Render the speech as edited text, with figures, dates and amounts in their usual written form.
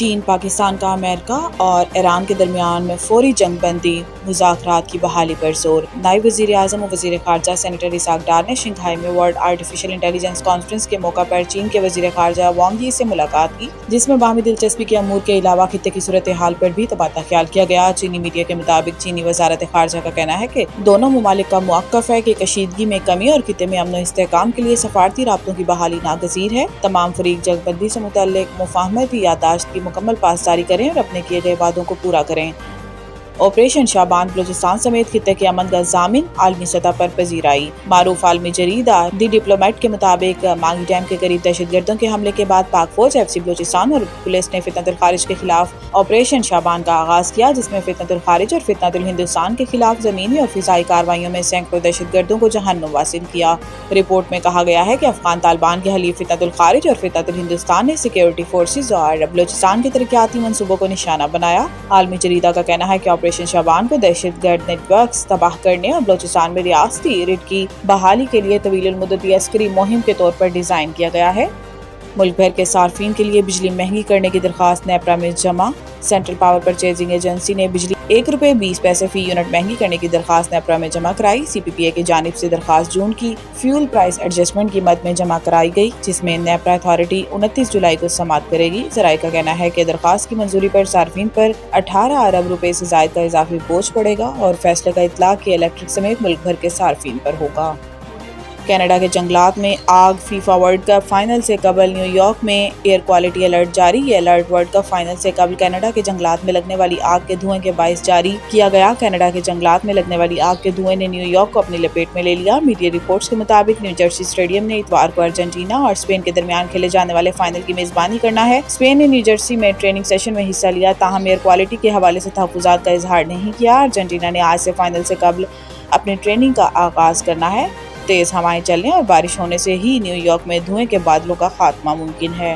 چین، پاکستان کا امریکہ اور ایران کے درمیان میں فوری جنگ بندی مذاکرات کی بحالی پر زور۔ نائب وزیر اعظم و وزیر خارجہ سینیٹر اسحاق ڈار نے شنگھائی میں ورلڈ آرٹیفیشل انٹیلیجنس کانفرنس کے موقع پر چین کے وزیر خارجہ وانگ یی سے ملاقات کی، جس میں باہمی دلچسپی کے امور کے علاوہ خطے کی صورتحال پر بھی تبادلہ خیال کیا گیا۔ چینی میڈیا کے مطابق چینی وزارت خارجہ کا کہنا ہے کہ دونوں ممالک کا موقف ہے کہ کشیدگی میں کمی اور خطے میں امن و استحکام کے لیے سفارتی رابطوں کی بحالی ناگزیر ہے۔ تمام فریق جنگ بندی سے متعلق مفاہمتی یادداشت کی مکمل پاسداری کریں اور اپنے کیے گئے وعدوں کو پورا کریں۔ آپریشن شعبان بلوچستان سمیت خطے کے امن کا ضامن عالمی سطح پر پذیرائی۔ معروف عالمی جریدہ دی ڈپلومیٹ کے مطابق مانگی ڈیم کے قریب دہشت گردوں کے حملے کے بعد پاک فوج، ایف سی بلوچستان اور پولیس نے فتنۃ الخارج کے خلاف آپریشن شعبان کا آغاز کیا، جس میں فتنۃ الخارج اور فتنۃ الہندوستان کے خلاف زمینی اور فضائی کارروائیوں میں سینکڑوں دہشت گردوں کو جہنم واصل کیا۔ رپورٹ میں کہا گیا ہے کہ افغان طالبان کے حلیف فتنۃ الخارج اور فتنۃ الہندوستان نے سیکیورٹی فورسز اور بلوچستان کے ترقیاتی منصوبوں کو نشانہ بنایا۔ عالمی جریدہ کا کہنا ہے کہ آپریشن شعبان کو دہشت گرد نیٹ ورکس تباہ کرنے اور بلوچستان میں ریاستی ریڈ کی بحالی کے لیے طویل المدتی عسکری مہم کے طور پر ڈیزائن کیا گیا ہے۔ ملک بھر کے صارفین کے لیے بجلی مہنگی کرنے کی درخواست نیپرا میں جمع۔ سینٹرل پاور پرچیزنگ ایجنسی نے بجلی ₹1.20 فی یونٹ مہنگی کرنے کی درخواست نیپرا میں جمع کرائی۔ سی پی پی اے کی جانب سے درخواست جون کی فیول پرائس ایڈجسٹمنٹ کی مد میں جمع کرائی گئی، جس میں نیپرا اتھارٹی 29 جولائی کو سماعت کرے گی۔ ذرائع کا کہنا ہے کہ درخواست کی منظوری پر صارفین پر 18 ارب روپے سے زائد کا اضافی بوجھ پڑے گا اور فیصلے کا اطلاق الیکٹرک سمیت ملک بھر کے صارفین پر ہوگا۔ کینیڈا کے جنگلات میں آگ۔ فیفا ورلڈ کپ فائنل سے قبل نیو یارک میں ایئر کوالٹی الرٹ جاری۔ یہ الرٹ ورلڈ کپ فائنل سے قبل کینیڈا کے جنگلات میں لگنے والی آگ کے دھوئیں کے باعث جاری کیا گیا۔ کینیڈا کے جنگلات میں لگنے والی آگ کے دھوئیں نے نیو یارک کو اپنی لپیٹ میں لے لیا۔ میڈیا رپورٹس کے مطابق نیو جرسی اسٹیڈیم نے اتوار کو ارجنٹینا اور اسپین کے درمیان کھیلے جانے والے فائنل کی میزبانی کرنا ہے۔ اسپین نے نیو جرسی میں ٹریننگ سیشن میں حصہ لیا، تاہم ایئر کوالٹی کے حوالے سے تحفظات کا اظہار نہیں کیا۔ ارجنٹینا نے آج سے فائنل سے قبل اپنی ٹریننگ کا آغاز کرنا ہے۔ تیز ہوائیں چلنے اور بارش ہونے سے ہی نیو یارک میں دھوئیں کے بادلوں کا خاتمہ ممکن ہے۔